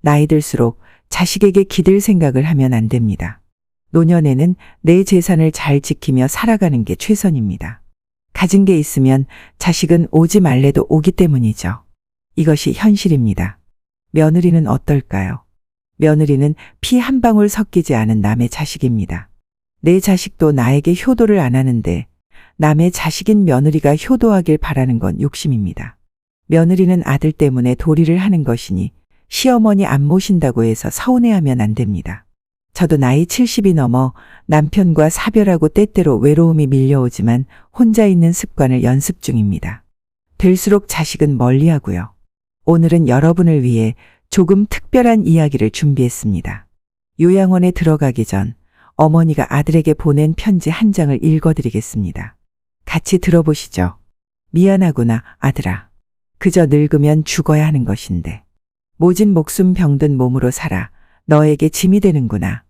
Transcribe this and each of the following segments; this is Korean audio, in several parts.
나이 들수록 자식에게 기댈 생각을 하면 안 됩니다. 노년에는 내 재산을 잘 지키며 살아가는 게 최선입니다. 가진 게 있으면 자식은 오지 말래도 오기 때문이죠. 이것이 현실입니다. 며느리는 어떨까요? 며느리는 피 한 방울 섞이지 않은 남의 자식입니다. 내 자식도 나에게 효도를 안 하는데 남의 자식인 며느리가 효도하길 바라는 건 욕심입니다. 며느리는 아들 때문에 도리를 하는 것이니 시어머니 안 모신다고 해서 서운해하면 안 됩니다. 저도 나이 70이 넘어 남편과 사별하고 때때로 외로움이 밀려오지만 혼자 있는 습관을 연습 중입니다. 될수록 자식은 멀리하고요. 오늘은 여러분을 위해 조금 특별한 이야기를 준비했습니다. 요양원에 들어가기 전 어머니가 아들에게 보낸 편지 한 장을 읽어드리겠습니다. 같이 들어보시죠. 미안하구나, 아들아. 그저 늙으면 죽어야 하는 것인데. 모진 목숨 병든 몸으로 살아 너에게 짐이 되는구나.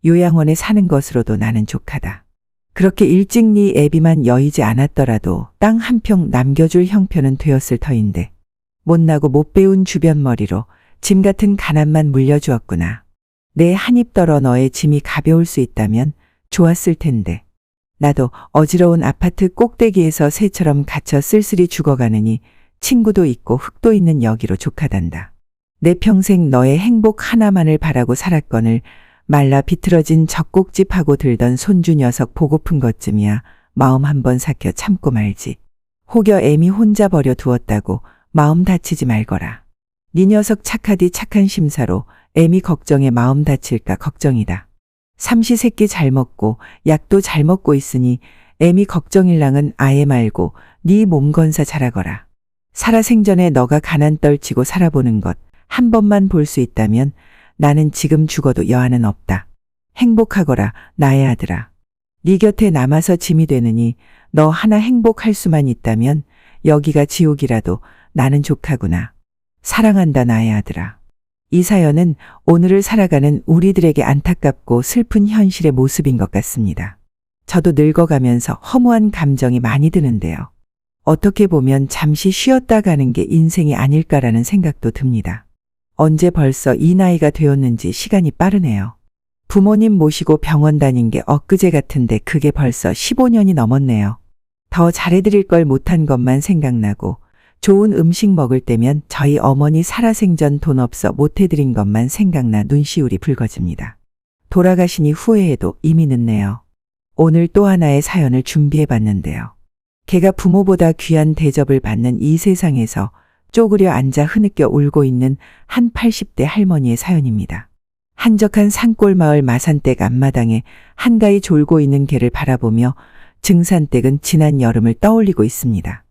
요양원에 사는 것으로도 나는 족하다. 그렇게 일찍 네 애비만 여의지 않았더라도 땅 한 평 남겨줄 형편은 되었을 터인데 못나고 못 배운 주변머리로 짐 같은 가난만 물려주었구나. 내 한 입 떨어 너의 짐이 가벼울 수 있다면 좋았을 텐데. 나도 어지러운 아파트 꼭대기에서 새처럼 갇혀 쓸쓸히 죽어가느니 친구도 있고 흙도 있는 여기로 족하단다. 내 평생 너의 행복 하나만을 바라고 살았거늘 말라 비틀어진 젖꼭지파고 들던 손주 녀석 보고픈 것쯤이야 마음 한번 삭혀 참고 말지. 혹여 애미 혼자 버려 두었다고 마음 다치지 말거라. 네 녀석 착하디 착한 심사로 애미 걱정에 마음 다칠까 걱정이다. 삼시세끼 잘 먹고 약도 잘 먹고 있으니 애미 걱정일랑은 아예 말고 네 몸 건사 잘하거라. 살아생전에 너가 가난 떨치고 살아보는 것 한 번만 볼 수 있다면 나는 지금 죽어도 여한은 없다. 행복하거라, 나의 아들아. 네 곁에 남아서 짐이 되느니 너 하나 행복할 수만 있다면 여기가 지옥이라도 나는 족하구나. 사랑한다, 나의 아들아. 이 사연은 오늘을 살아가는 우리들에게 안타깝고 슬픈 현실의 모습인 것 같습니다. 저도 늙어가면서 허무한 감정이 많이 드는데요. 어떻게 보면 잠시 쉬었다 가는 게 인생이 아닐까라는 생각도 듭니다. 언제 벌써 이 나이가 되었는지 시간이 빠르네요. 부모님 모시고 병원 다닌 게 엊그제 같은데 그게 벌써 15년이 넘었네요. 더 잘해드릴 걸 못한 것만 생각나고 좋은 음식 먹을 때면 저희 어머니 살아생전 돈 없어 못해드린 것만 생각나 눈시울이 붉어집니다. 돌아가시니 후회해도 이미 늦네요. 오늘 또 하나의 사연을 준비해봤는데요. 걔가 부모보다 귀한 대접을 받는 이 세상에서 쪼그려 앉아 흐느껴 울고 있는 한 80대 할머니의 사연입니다. 한적한 산골 마을 마산댁 앞마당에 한가히 졸고 있는 개를 바라보며 증산댁은 지난 여름을 떠올리고 있습니다.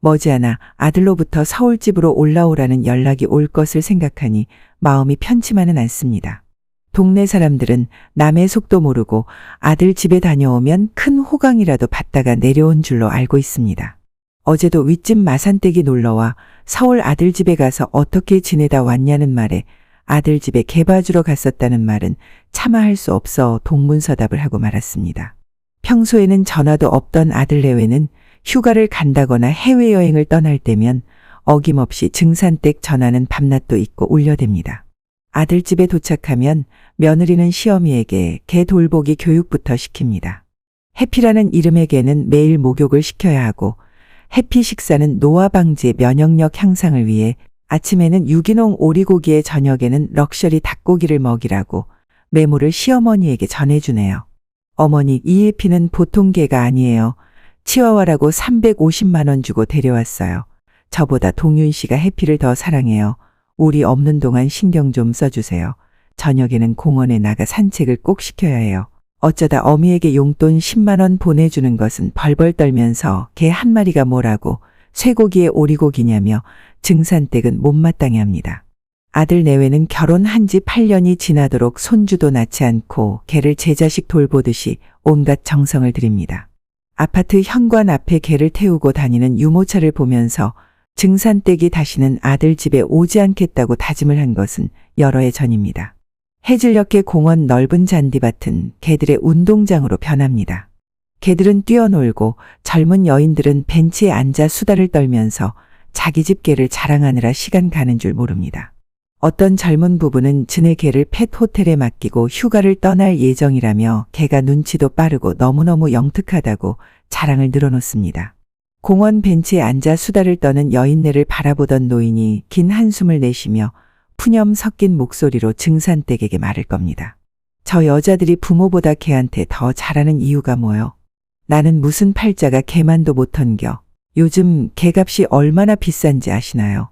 머지않아 아들로부터 서울집으로 올라오라는 연락이 올 것을 생각하니 마음이 편치만은 않습니다. 동네 사람들은 남의 속도 모르고 아들 집에 다녀오면 큰 호강이라도 받다가 내려온 줄로 알고 있습니다. 어제도 윗집 마산댁이 놀러와 서울 아들 집에 가서 어떻게 지내다 왔냐는 말에 아들 집에 개 봐주러 갔었다는 말은 차마 할 수 없어 동문서답을 하고 말았습니다. 평소에는 전화도 없던 아들 내외는 휴가를 간다거나 해외여행을 떠날 때면 어김없이 증산댁 전화는 밤낮도 잊고 울려댑니다. 아들 집에 도착하면 며느리는 시어미에게 개 돌보기 교육부터 시킵니다. 해피라는 이름의 개는 매일 목욕을 시켜야 하고 해피 식사는 노화 방지 면역력 향상을 위해 아침에는 유기농 오리고기에 저녁에는 럭셔리 닭고기를 먹이라고 메모를 시어머니에게 전해주네요. 어머니, 이 해피는 보통 개가 아니에요. 치와와라고 350만 원 주고 데려왔어요. 저보다 동윤 씨가 해피를 더 사랑해요. 우리 없는 동안 신경 좀 써주세요. 저녁에는 공원에 나가 산책을 꼭 시켜야 해요. 어쩌다 어미에게 용돈 10만 원 보내주는 것은 벌벌 떨면서 개 한 마리가 뭐라고 쇠고기에 오리고기냐며 증산댁은 못마땅해 합니다. 아들 내외는 결혼한 지 8년이 지나도록 손주도 낳지 않고 개를 제 자식 돌보듯이 온갖 정성을 들입니다. 아파트 현관 앞에 개를 태우고 다니는 유모차를 보면서 증산댁이 다시는 아들 집에 오지 않겠다고 다짐을 한 것은 여러 해 전입니다. 해질녘의 공원 넓은 잔디밭은 개들의 운동장으로 변합니다. 개들은 뛰어놀고 젊은 여인들은 벤치에 앉아 수다를 떨면서 자기 집 개를 자랑하느라 시간 가는 줄 모릅니다. 어떤 젊은 부부는 지네 개를 펫 호텔에 맡기고 휴가를 떠날 예정이라며 개가 눈치도 빠르고 너무너무 영특하다고 자랑을 늘어놓습니다. 공원 벤치에 앉아 수다를 떠는 여인네를 바라보던 노인이 긴 한숨을 내쉬며 푸념 섞인 목소리로 증산댁에게 말을 겁니다. 저 여자들이 부모보다 개한테 더 잘하는 이유가 뭐요? 나는 무슨 팔자가 개만도 못 턴겨. 요즘 개값이 얼마나 비싼지 아시나요?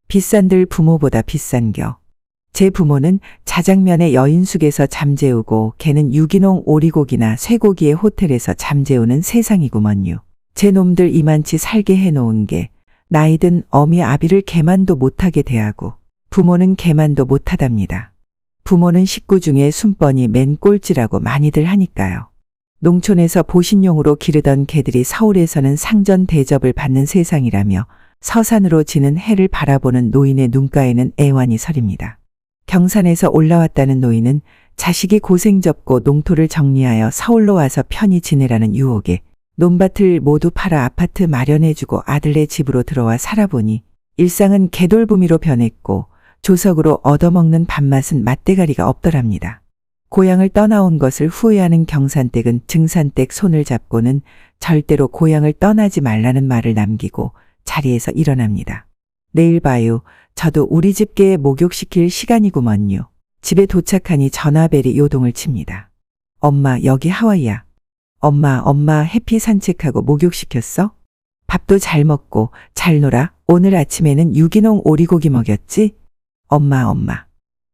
비싼들 부모보다 비싼겨. 제 부모는 자장면에 여인숙에서 잠재우고 개는 유기농 오리고기나 쇠고기의 호텔에서 잠재우는 세상이구먼요. 제 놈들 이만치 살게 해놓은 게 나이든 어미 아비를 개만도 못하게 대하고 부모는 개만도 못하답니다. 부모는 식구 중에 순번이 맨 꼴찌라고 많이들 하니까요. 농촌에서 보신용으로 기르던 개들이 서울에서는 상전 대접을 받는 세상이라며 서산으로 지는 해를 바라보는 노인의 눈가에는 애환이 서립니다. 경산에서 올라왔다는 노인은 자식이 고생 접고 농토를 정리하여 서울로 와서 편히 지내라는 유혹에 논밭을 모두 팔아 아파트 마련해주고 아들네 집으로 들어와 살아보니 일상은 개돌부미로 변했고 조석으로 얻어먹는 밥맛은 맛대가리가 없더랍니다. 고향을 떠나온 것을 후회하는 경산댁은 증산댁 손을 잡고는 절대로 고향을 떠나지 말라는 말을 남기고 자리에서 일어납니다. 내일 봐요. 저도 우리 집 개 목욕시킬 시간이구먼요. 집에 도착하니 전화벨이 요동을 칩니다. 엄마, 여기 하와이야. 엄마 해피 산책하고 목욕시켰어? 밥도 잘 먹고 잘 놀아. 오늘 아침에는 유기농 오리고기 먹였지? 엄마.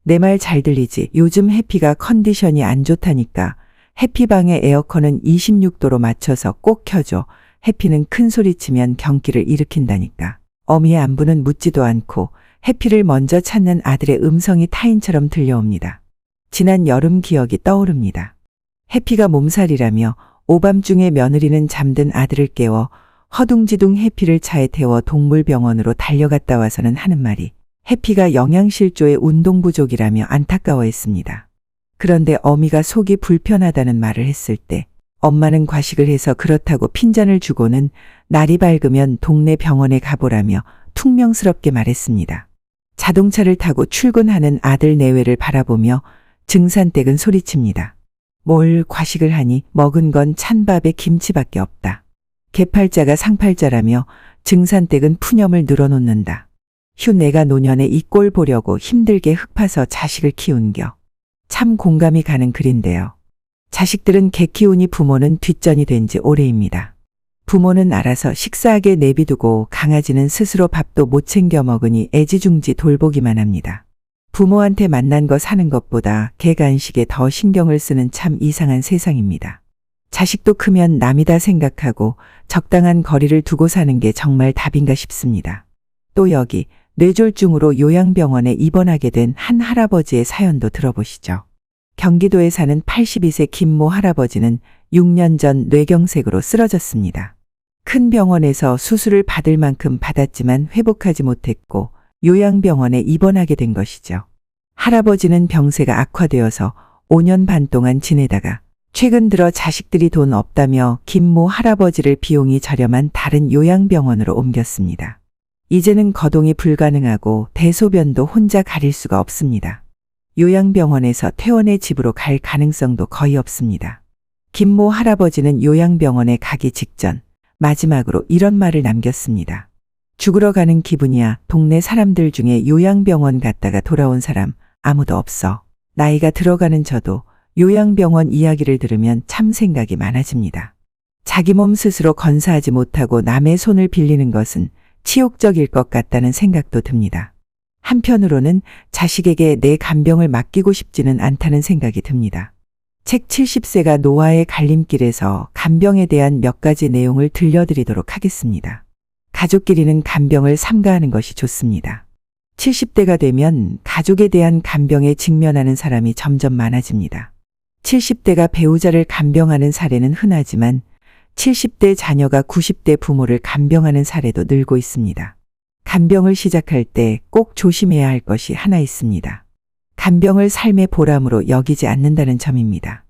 내 말 잘 들리지? 요즘 해피가 컨디션이 안 좋다니까. 해피방의 에어컨은 26도로 맞춰서 꼭 켜줘. 해피는 큰 소리 치면 경기를 일으킨다니까. 어미의 안부는 묻지도 않고 해피를 먼저 찾는 아들의 음성이 타인처럼 들려옵니다. 지난 여름 기억이 떠오릅니다. 해피가 몸살이라며 오밤중에 며느리는 잠든 아들을 깨워 허둥지둥 해피를 차에 태워 동물병원으로 달려갔다 와서는 하는 말이 해피가 영양실조의 운동 부족이라며 안타까워했습니다. 그런데 어미가 속이 불편하다는 말을 했을 때 엄마는 과식을 해서 그렇다고 핀잔을 주고는 날이 밝으면 동네 병원에 가보라며 퉁명스럽게 말했습니다. 자동차를 타고 출근하는 아들 내외를 바라보며 증산댁은 소리칩니다. 뭘 과식을 하니 먹은 건 찬밥에 김치밖에 없다. 개팔자가 상팔자라며 증산댁은 푸념을 늘어놓는다. 휴 내가 노년에 이 꼴 보려고 힘들게 흙파서 자식을 키운겨. 참 공감이 가는 글인데요. 자식들은 개 키우니 부모는 뒷전이 된 지 오래입니다. 부모는 알아서 식사하게 내비두고 강아지는 스스로 밥도 못 챙겨 먹으니 애지중지 돌보기만 합니다. 부모한테 만난 거 사는 것보다 개 간식에 더 신경을 쓰는 참 이상한 세상입니다. 자식도 크면 남이다 생각하고 적당한 거리를 두고 사는 게 정말 답인가 싶습니다. 또 여기 뇌졸중으로 요양병원에 입원하게 된 한 할아버지의 사연도 들어보시죠. 경기도에 사는 82세 김모 할아버지는 6년 전 뇌경색으로 쓰러졌습니다. 큰 병원에서 수술을 받을 만큼 받았지만 회복하지 못했고 요양병원에 입원하게 된 것이죠. 할아버지는 병세가 악화되어서 5년 반 동안 지내다가 최근 들어 자식들이 돈 없다며 김모 할아버지를 비용이 저렴한 다른 요양병원으로 옮겼습니다. 이제는 거동이 불가능하고 대소변도 혼자 가릴 수가 없습니다. 요양병원에서 퇴원의 집으로 갈 가능성도 거의 없습니다. 김모 할아버지는 요양병원에 가기 직전 마지막으로 이런 말을 남겼습니다. 죽으러 가는 기분이야. 동네 사람들 중에 요양병원 갔다가 돌아온 사람 아무도 없어. 나이가 들어가는 저도 요양병원 이야기를 들으면 참 생각이 많아집니다. 자기 몸 스스로 건사하지 못하고 남의 손을 빌리는 것은 치욕적일 것 같다는 생각도 듭니다. 한편으로는 자식에게 내 간병을 맡기고 싶지는 않다는 생각이 듭니다. 책 70세가 노화의 갈림길에서 간병에 대한 몇 가지 내용을 들려드리도록 하겠습니다. 가족끼리는 간병을 삼가하는 것이 좋습니다. 70대가 되면 가족에 대한 간병에 직면하는 사람이 점점 많아집니다. 70대가 배우자를 간병하는 사례는 흔하지만 70대 자녀가 90대 부모를 간병하는 사례도 늘고 있습니다. 간병을 시작할 때 꼭 조심해야 할 것이 하나 있습니다. 간병을 삶의 보람으로 여기지 않는다는 점입니다.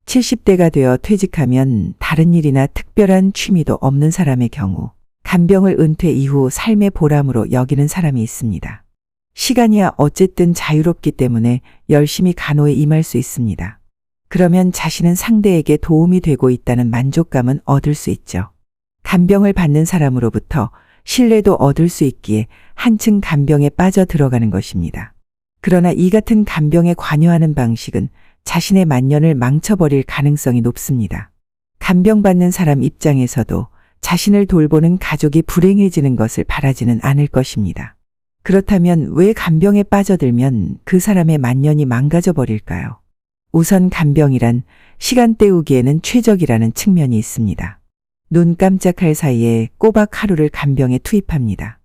70대가 되어 퇴직하면 다른 일이나 특별한 취미도 없는 사람의 경우 간병을 은퇴 이후 삶의 보람으로 여기는 사람이 있습니다. 시간이야 어쨌든 자유롭기 때문에 열심히 간호에 임할 수 있습니다. 그러면 자신은 상대에게 도움이 되고 있다는 만족감은 얻을 수 있죠. 간병을 받는 사람으로부터 신뢰도 얻을 수 있기에 한층 간병에 빠져 들어가는 것입니다. 그러나 이 같은 간병에 관여하는 방식은 자신의 만년을 망쳐버릴 가능성이 높습니다. 간병받는 사람 입장에서도 자신을 돌보는 가족이 불행해지는 것을 바라지는 않을 것입니다. 그렇다면 왜 간병에 빠져들면 그 사람의 만년이 망가져 버릴까요? 우선 간병이란 시간 때우기에는 최적이라는 측면이 있습니다. 눈 깜짝할 사이에 꼬박 하루를 간병에 투입합니다.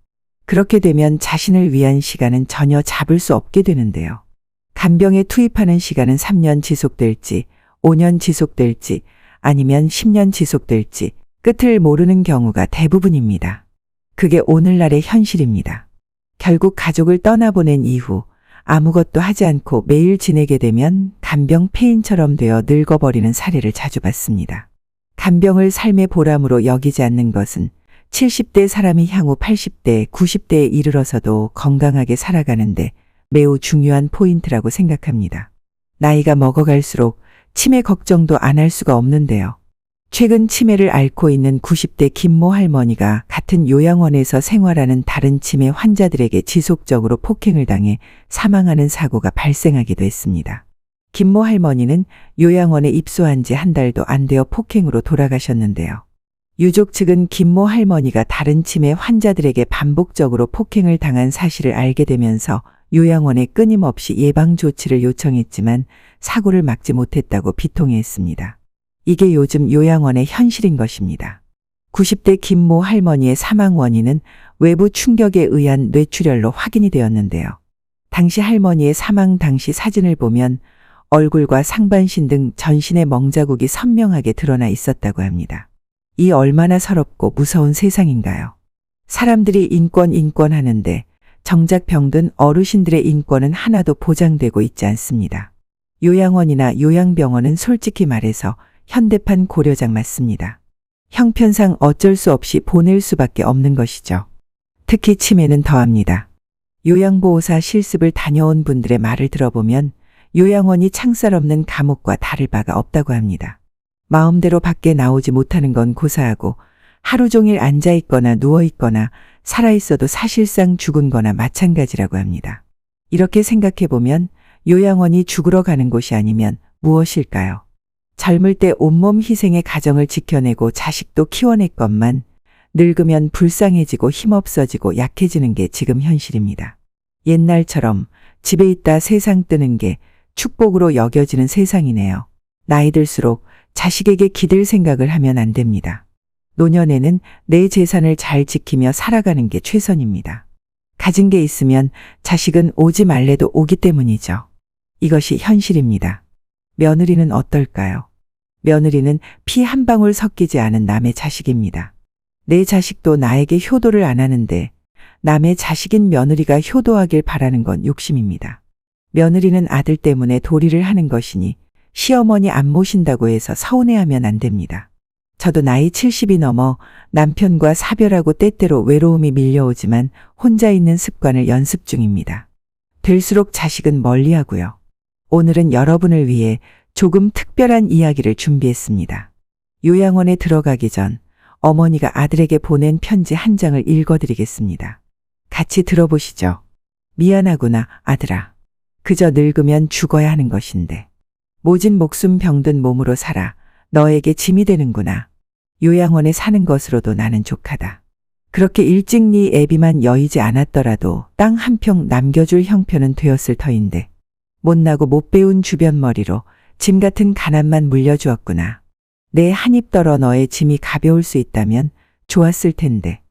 그렇게 되면 자신을 위한 시간은 전혀 잡을 수 없게 되는데요. 간병에 투입하는 시간은 3년 지속될지, 5년 지속될지, 아니면 10년 지속될지 끝을 모르는 경우가 대부분입니다. 그게 오늘날의 현실입니다. 결국 가족을 떠나보낸 이후 아무것도 하지 않고 매일 지내게 되면 간병 폐인처럼 되어 늙어버리는 사례를 자주 봤습니다. 간병을 삶의 보람으로 여기지 않는 것은 70대 사람이 향후 80대, 90대에 이르러서도 건강하게 살아가는데 매우 중요한 포인트라고 생각합니다. 나이가 먹어갈수록 치매 걱정도 안 할 수가 없는데요. 최근 치매를 앓고 있는 90대 김모 할머니가 같은 요양원에서 생활하는 다른 치매 환자들에게 지속적으로 폭행을 당해 사망하는 사고가 발생하기도 했습니다. 김모 할머니는 요양원에 입소한 지 한 달도 안 되어 폭행으로 돌아가셨는데요. 유족 측은 김모 할머니가 다른 치매 환자들에게 반복적으로 폭행을 당한 사실을 알게 되면서 요양원에 끊임없이 예방 조치를 요청했지만 사고를 막지 못했다고 비통해했습니다. 이게 요즘 요양원의 현실인 것입니다. 90대 김모 할머니의 사망 원인은 외부 충격에 의한 뇌출혈로 확인이 되었는데요. 당시 할머니의 사망 당시 사진을 보면 얼굴과 상반신 등 전신의 멍자국이 선명하게 드러나 있었다고 합니다. 이 얼마나 서럽고 무서운 세상인가요? 사람들이 인권 하는데 정작 병든 어르신들의 인권은 하나도 보장되고 있지 않습니다. 요양원이나 요양병원은 솔직히 말해서 현대판 고려장 맞습니다. 형편상 어쩔 수 없이 보낼 수밖에 없는 것이죠. 특히 치매는 더합니다. 요양보호사 실습을 다녀온 분들의 말을 들어보면 요양원이 창살 없는 감옥과 다를 바가 없다고 합니다. 마음대로 밖에 나오지 못하는 건 고사하고 하루 종일 앉아있거나 누워있거나 살아있어도 사실상 죽은 거나 마찬가지라고 합니다. 이렇게 생각해보면 요양원이 죽으러 가는 곳이 아니면 무엇일까요? 젊을 때 온몸 희생의 가정을 지켜내고 자식도 키워냈건만 늙으면 불쌍해지고 힘없어지고 약해지는 게 지금 현실입니다. 옛날처럼 집에 있다 세상 뜨는 게 축복으로 여겨지는 세상이네요. 나이 들수록 자식에게 기댈 생각을 하면 안 됩니다. 노년에는 내 재산을 잘 지키며 살아가는 게 최선입니다. 가진 게 있으면 자식은 오지 말래도 오기 때문이죠. 이것이 현실입니다. 며느리는 어떨까요? 며느리는 피 한 방울 섞이지 않은 남의 자식입니다. 내 자식도 나에게 효도를 안 하는데 남의 자식인 며느리가 효도하길 바라는 건 욕심입니다. 며느리는 아들 때문에 도리를 하는 것이니 시어머니 안 모신다고 해서 서운해하면 안 됩니다. 저도 나이 70이 넘어 남편과 사별하고 때때로 외로움이 밀려오지만 혼자 있는 습관을 연습 중입니다. 될수록 자식은 멀리하고요. 오늘은 여러분을 위해 조금 특별한 이야기를 준비했습니다. 요양원에 들어가기 전 어머니가 아들에게 보낸 편지 한 장을 읽어드리겠습니다. 같이 들어보시죠. 미안하구나, 아들아. 그저 늙으면 죽어야 하는 것인데. 모진 목숨 병든 몸으로 살아 너에게 짐이 되는구나. 요양원에 사는 것으로도 나는 족하다. 그렇게 일찍 네 애비만 여의지 않았더라도 땅 한 평 남겨줄 형편은 되었을 터인데 못나고 못 배운 주변머리로 짐 같은 가난만 물려주었구나. 내 한 입 떨어 너의 짐이 가벼울 수 있다면 좋았을 텐데.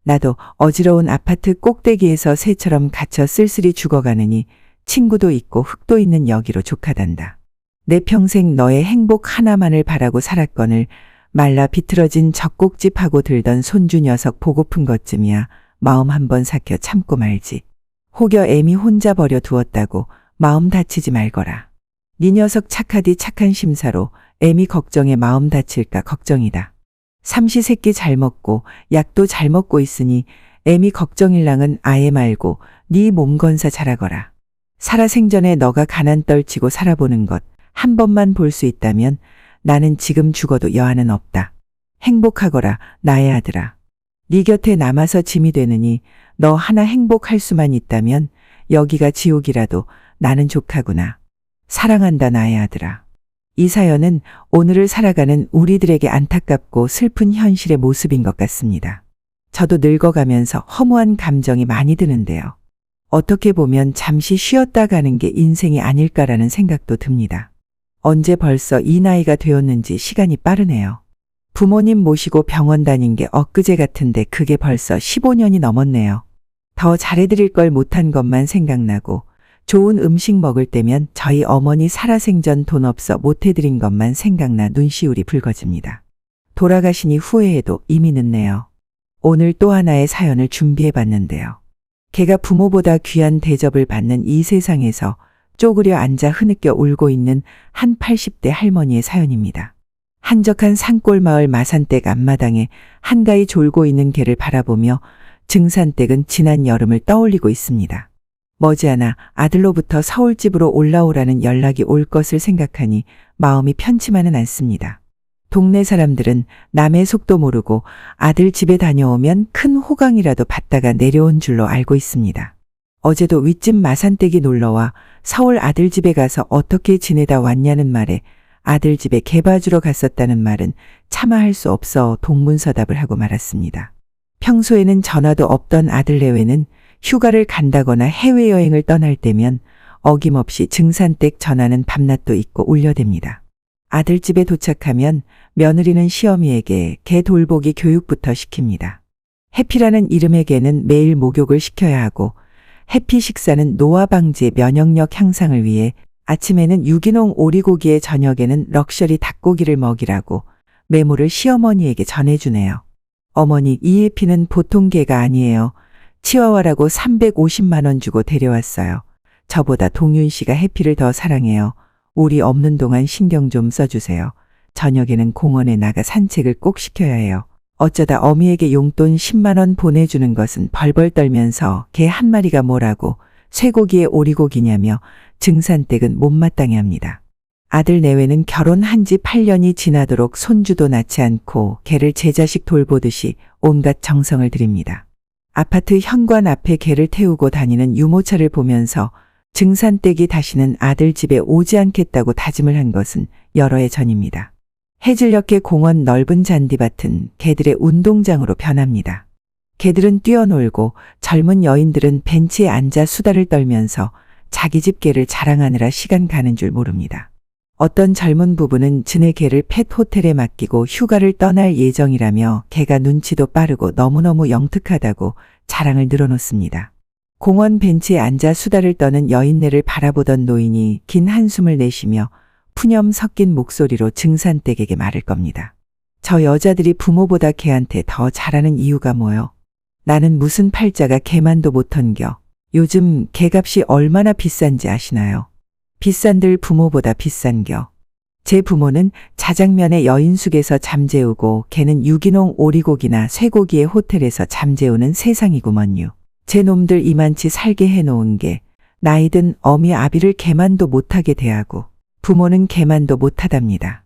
나도 어지러운 아파트 꼭대기에서 새처럼 갇혀 쓸쓸히 죽어가느니 친구도 있고 흙도 있는 여기로 족하단다. 내 평생 너의 행복 하나만을 바라고 살았거늘 말라 비틀어진 젖꼭지파고 들던 손주 녀석 보고픈 것쯤이야 마음 한번 삭혀 참고 말지. 혹여 애미 혼자 버려 두었다고 마음 다치지 말거라. 네 녀석 착하디 착한 심사로 애미 걱정에 마음 다칠까 걱정이다. 삼시세끼 잘 먹고 약도 잘 먹고 있으니 애미 걱정일랑은 아예 말고 네 몸 건사 잘하거라. 살아생전에 너가 가난 떨치고 살아보는 것 한 번만 볼 수 있다면 나는 지금 죽어도 여한은 없다. 행복하거라 나의 아들아. 네 곁에 남아서 짐이 되느니 너 하나 행복할 수만 있다면 여기가 지옥이라도 나는 족하구나. 사랑한다 나의 아들아. 이 사연은 오늘을 살아가는 우리들에게 안타깝고 슬픈 현실의 모습인 것 같습니다. 저도 늙어가면서 허무한 감정이 많이 드는데요. 어떻게 보면 잠시 쉬었다 가는 게 인생이 아닐까라는 생각도 듭니다. 언제 벌써 이 나이가 되었는지 시간이 빠르네요. 부모님 모시고 병원 다닌 게 엊그제 같은데 그게 벌써 15년이 넘었네요. 더 잘해드릴 걸 못한 것만 생각나고 좋은 음식 먹을 때면 저희 어머니 살아생전 돈 없어 못해드린 것만 생각나 눈시울이 붉어집니다. 돌아가시니 후회해도 이미 늦네요. 오늘 또 하나의 사연을 준비해봤는데요. 개가 부모보다 귀한 대접을 받는 이 세상에서 쪼그려 앉아 흐느껴 울고 있는 한 80대 할머니의 사연입니다. 한적한 산골마을 마산댁 앞마당에 한가히 졸고 있는 개를 바라보며 증산댁은 지난 여름을 떠올리고 있습니다. 머지않아 아들로부터 서울집으로 올라오라는 연락이 올 것을 생각하니 마음이 편치만은 않습니다. 동네 사람들은 남의 속도 모르고 아들 집에 다녀오면 큰 호강이라도 받다가 내려온 줄로 알고 있습니다. 어제도 윗집 마산댁이 놀러와 서울 아들 집에 가서 어떻게 지내다 왔냐는 말에 아들 집에 개 봐주러 갔었다는 말은 차마 할 수 없어 동문서답을 하고 말았습니다. 평소에는 전화도 없던 아들 내외는 휴가를 간다거나 해외여행을 떠날 때면 어김없이 증산댁 전화는 밤낮도 잊고 울려댑니다. 아들 집에 도착하면 며느리는 시어미에게 개 돌보기 교육부터 시킵니다. 해피라는 이름의 개는 매일 목욕을 시켜야 하고 해피 식사는 노화 방지의 면역력 향상을 위해 아침에는 유기농 오리고기에 저녁에는 럭셔리 닭고기를 먹이라고 메모를 시어머니에게 전해주네요. 어머니, 이 해피는 보통 개가 아니에요. 치와와라고 350만 원 주고 데려왔어요. 저보다 동윤 씨가 해피를 더 사랑해요. 우리 없는 동안 신경 좀 써주세요. 저녁에는 공원에 나가 산책을 꼭 시켜야 해요. 어쩌다 어미에게 용돈 10만 원 보내주는 것은 벌벌 떨면서 개 한 마리가 뭐라고 쇠고기에 오리고기냐며 증산댁은 못마땅해 합니다. 아들 내외는 결혼한 지 8년이 지나도록 손주도 낳지 않고 개를 제 자식 돌보듯이 온갖 정성을 들입니다. 아파트 현관 앞에 개를 태우고 다니는 유모차를 보면서 증산댁이 다시는 아들 집에 오지 않겠다고 다짐을 한 것은 여러 해 전입니다. 해질녘에 공원 넓은 잔디밭은 개들의 운동장으로 변합니다. 개들은 뛰어놀고 젊은 여인들은 벤치에 앉아 수다를 떨면서 자기 집 개를 자랑하느라 시간 가는 줄 모릅니다. 어떤 젊은 부부는 지네 개를 펫 호텔에 맡기고 휴가를 떠날 예정이라며 개가 눈치도 빠르고 너무너무 영특하다고 자랑을 늘어놓습니다. 공원 벤치에 앉아 수다를 떠는 여인네를 바라보던 노인이 긴 한숨을 내쉬며 푸념 섞인 목소리로 증산댁에게 말을 겁니다. 저 여자들이 부모보다 개한테 더 잘하는 이유가 뭐요? 나는 무슨 팔자가 개만도 못 턴겨. 요즘 개값이 얼마나 비싼지 아시나요? 비싼들 부모보다 비싼겨. 제 부모는 자장면에 여인숙에서 잠재우고 개는 유기농 오리고기나 쇠고기의 호텔에서 잠재우는 세상이구먼요. 제 놈들 이만치 살게 해놓은 게 나이든 어미 아비를 개만도 못하게 대하고 부모는 개만도 못하답니다.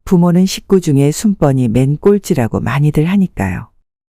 부모는 식구 중에 순번이 맨 꼴찌라고 많이들 하니까요.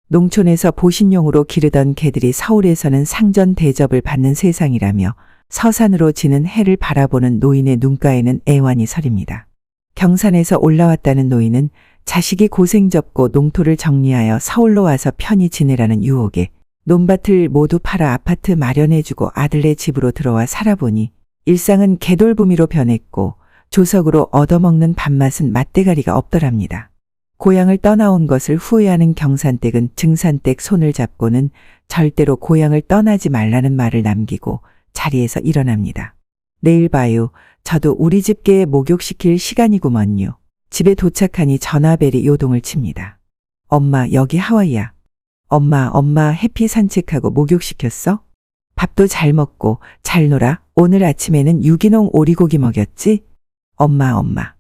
농촌에서 보신용으로 기르던 개들이 서울에서는 상전 대접을 받는 세상이라며 서산으로 지는 해를 바라보는 노인의 눈가에는 애환이 서립니다. 경산에서 올라왔다는 노인은 자식이 고생 접고 농토를 정리하여 서울로 와서 편히 지내라는 유혹에 논밭을 모두 팔아 아파트 마련해주고 아들네 집으로 들어와 살아보니 일상은 개돌보미로 변했고 조석으로 얻어먹는 밥맛은 맛대가리가 없더랍니다. 고향을 떠나온 것을 후회하는 경산댁은 증산댁 손을 잡고는 절대로 고향을 떠나지 말라는 말을 남기고 자리에서 일어납니다. 내일 봐요. 저도 우리 집 개 목욕시킬 시간이구먼요. 집에 도착하니 전화벨이 요동을 칩니다. 엄마, 여기 하와이야. 엄마 해피 산책하고 목욕시켰어? 밥도 잘 먹고 잘 놀아. 오늘 아침에는 유기농 오리고기 먹였지? 엄마.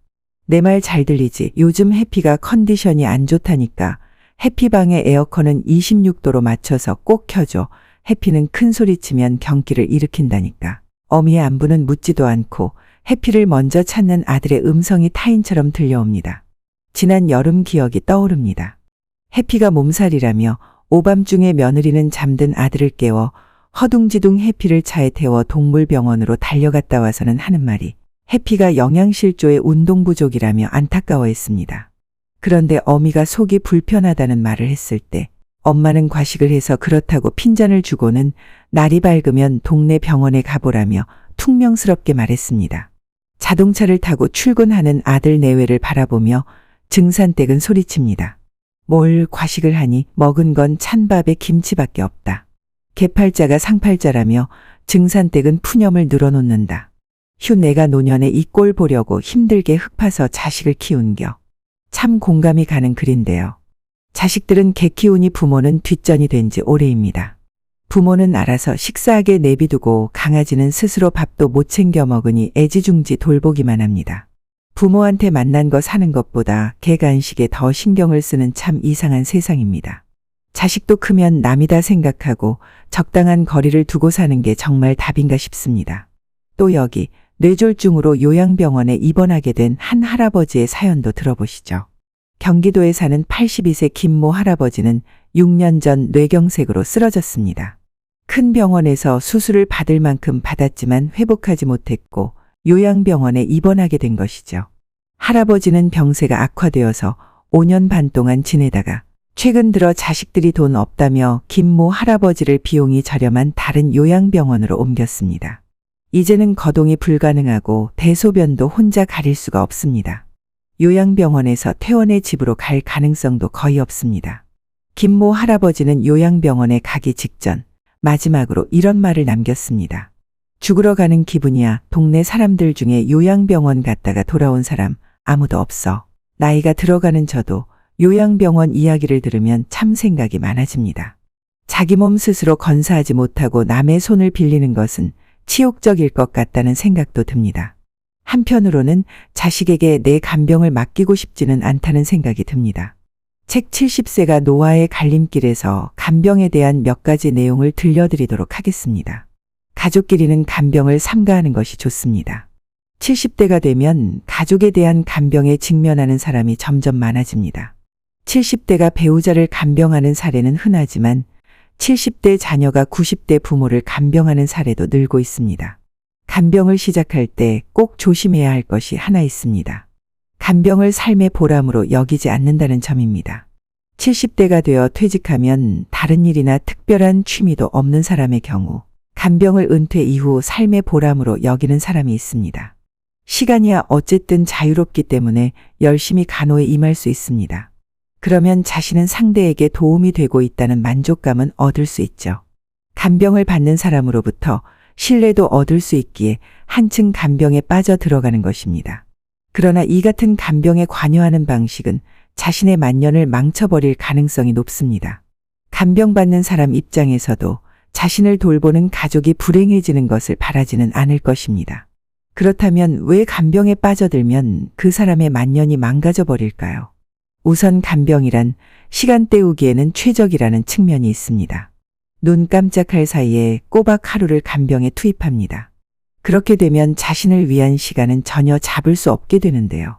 내 말 잘 들리지? 요즘 해피가 컨디션이 안 좋다니까. 해피방의 에어컨은 26도로 맞춰서 꼭 켜줘. 해피는 큰 소리치면 경기를 일으킨다니까. 어미의 안부는 묻지도 않고 해피를 먼저 찾는 아들의 음성이 타인처럼 들려옵니다. 지난 여름 기억이 떠오릅니다. 해피가 몸살이라며 오밤중에 며느리는 잠든 아들을 깨워 허둥지둥 해피를 차에 태워 동물병원으로 달려갔다 와서는 하는 말이 해피가 영양실조의 운동 부족이라며 안타까워했습니다. 그런데 어미가 속이 불편하다는 말을 했을 때 엄마는 과식을 해서 그렇다고 핀잔을 주고는 날이 밝으면 동네 병원에 가보라며 퉁명스럽게 말했습니다. 자동차를 타고 출근하는 아들 내외를 바라보며 증산댁은 소리칩니다. 뭘 과식을 하니 먹은 건 찬밥에 김치밖에 없다. 개팔자가 상팔자라며 증산댁은 푸념을 늘어놓는다. 휴 내가 노년에 이 꼴 보려고 힘들게 흙파서 자식을 키운겨. 참 공감이 가는 글인데요. 자식들은 개 키우니 부모는 뒷전이 된 지 오래입니다. 부모는 알아서 식사하게 내비두고 강아지는 스스로 밥도 못 챙겨 먹으니 애지중지 돌보기만 합니다. 부모한테 만난 거 사는 것보다 개 간식에 더 신경을 쓰는 참 이상한 세상입니다. 자식도 크면 남이다 생각하고 적당한 거리를 두고 사는 게 정말 답인가 싶습니다. 또 여기 뇌졸중으로 요양병원에 입원하게 된 한 할아버지의 사연도 들어보시죠. 경기도에 사는 82세 김모 할아버지는 6년 전 뇌경색으로 쓰러졌습니다. 큰 병원에서 수술을 받을 만큼 받았지만 회복하지 못했고 요양병원에 입원하게 된 것이죠. 할아버지는 병세가 악화되어서 5년 반 동안 지내다가 최근 들어 자식들이 돈 없다며 김모 할아버지를 비용이 저렴한 다른 요양병원으로 옮겼습니다. 이제는 거동이 불가능하고 대소변도 혼자 가릴 수가 없습니다. 요양병원에서 퇴원의 집으로 갈 가능성도 거의 없습니다. 김모 할아버지는 요양병원에 가기 직전 마지막으로 이런 말을 남겼습니다. 죽으러 가는 기분이야. 동네 사람들 중에 요양병원 갔다가 돌아온 사람 아무도 없어. 나이가 들어가는 저도 요양병원 이야기를 들으면 참 생각이 많아집니다. 자기 몸 스스로 건사하지 못하고 남의 손을 빌리는 것은 치욕적일 것 같다는 생각도 듭니다. 한편으로는 자식에게 내 간병을 맡기고 싶지는 않다는 생각이 듭니다. 책 70세가 노아의 갈림길에서 간병에 대한 몇 가지 내용을 들려드리도록 하겠습니다. 가족끼리는 간병을 삼가하는 것이 좋습니다. 70대가 되면 가족에 대한 간병에 직면하는 사람이 점점 많아집니다. 70대가 배우자를 간병하는 사례는 흔하지만 70대 자녀가 90대 부모를 간병하는 사례도 늘고 있습니다. 간병을 시작할 때 꼭 조심해야 할 것이 하나 있습니다. 간병을 삶의 보람으로 여기지 않는다는 점입니다. 70대가 되어 퇴직하면 다른 일이나 특별한 취미도 없는 사람의 경우 간병을 은퇴 이후 삶의 보람으로 여기는 사람이 있습니다. 시간이야 어쨌든 자유롭기 때문에 열심히 간호에 임할 수 있습니다. 그러면 자신은 상대에게 도움이 되고 있다는 만족감은 얻을 수 있죠. 간병을 받는 사람으로부터 신뢰도 얻을 수 있기에 한층 간병에 빠져 들어가는 것입니다. 그러나 이 같은 간병에 관여하는 방식은 자신의 만년을 망쳐버릴 가능성이 높습니다. 간병받는 사람 입장에서도 자신을 돌보는 가족이 불행해지는 것을 바라지는 않을 것입니다. 그렇다면 왜 간병에 빠져들면 그 사람의 만년이 망가져 버릴까요? 우선 간병이란 시간 때우기에는 최적이라는 측면이 있습니다. 눈 깜짝할 사이에 꼬박 하루를 간병에 투입합니다. 그렇게 되면 자신을 위한 시간은 전혀 잡을 수 없게 되는데요.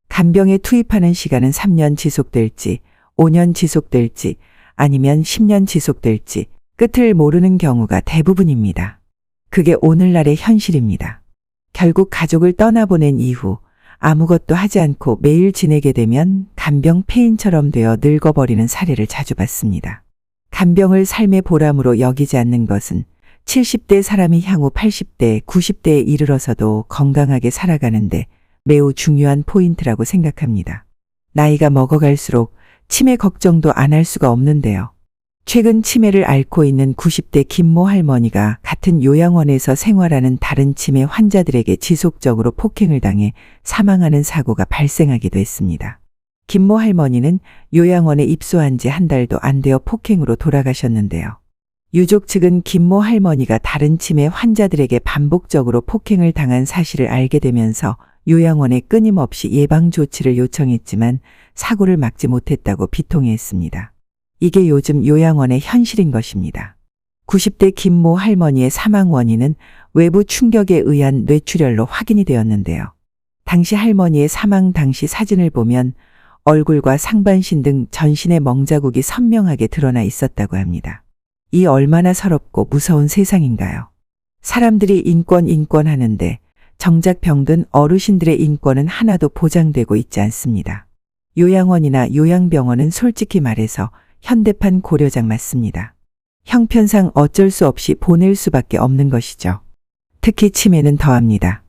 간병에 투입하는 시간은 3년 지속될지, 5년 지속될지, 아니면 10년 지속될지 끝을 모르는 경우가 대부분입니다. 그게 오늘날의 현실입니다. 결국 가족을 떠나보낸 이후 아무것도 하지 않고 매일 지내게 되면 간병 폐인처럼 되어 늙어버리는 사례를 자주 봤습니다. 간병을 삶의 보람으로 여기지 않는 것은 70대 사람이 향후 80대, 90대에 이르러서도 건강하게 살아가는데 매우 중요한 포인트라고 생각합니다. 나이가 먹어갈수록 치매 걱정도 안 할 수가 없는데요. 최근 치매를 앓고 있는 90대 김모 할머니가 같은 요양원에서 생활하는 다른 치매 환자들에게 지속적으로 폭행을 당해 사망하는 사고가 발생하기도 했습니다. 김모 할머니는 요양원에 입소한 지 한 달도 안 되어 폭행으로 돌아가셨는데요. 유족 측은 김모 할머니가 다른 치매 환자들에게 반복적으로 폭행을 당한 사실을 알게 되면서 요양원에 끊임없이 예방 조치를 요청했지만 사고를 막지 못했다고 비통해했습니다. 이게 요즘 요양원의 현실인 것입니다. 90대 김모 할머니의 사망 원인은 외부 충격에 의한 뇌출혈로 확인이 되었는데요. 당시 할머니의 사망 당시 사진을 보면 얼굴과 상반신 등 전신의 멍자국이 선명하게 드러나 있었다고 합니다. 이 얼마나 서럽고 무서운 세상인가요? 사람들이 인권 하는데 정작 병든 어르신들의 인권은 하나도 보장되고 있지 않습니다. 요양원이나 요양병원은 솔직히 말해서 현대판 고려장 맞습니다. 형편상 어쩔 수 없이 보낼 수밖에 없는 것이죠. 특히 치매는 더합니다.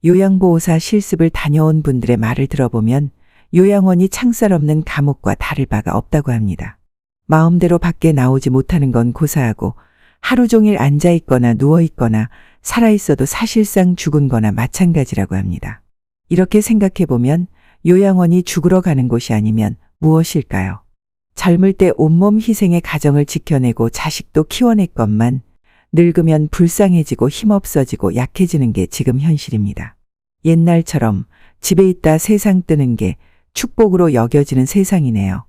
요양보호사 실습을 다녀온 분들의 말을 들어보면 요양원이 창살 없는 감옥과 다를 바가 없다고 합니다. 마음대로 밖에 나오지 못하는 건 고사하고 하루 종일 앉아있거나 누워있거나 살아있어도 사실상 죽은 거나 마찬가지라고 합니다. 이렇게 생각해보면 요양원이 죽으러 가는 곳이 아니면 무엇일까요? 젊을 때 온몸 희생의 가정을 지켜내고 자식도 키워냈건만 늙으면 불쌍해지고 힘없어지고 약해지는 게 지금 현실입니다. 옛날처럼 집에 있다 세상 뜨는 게 축복으로 여겨지는 세상이네요.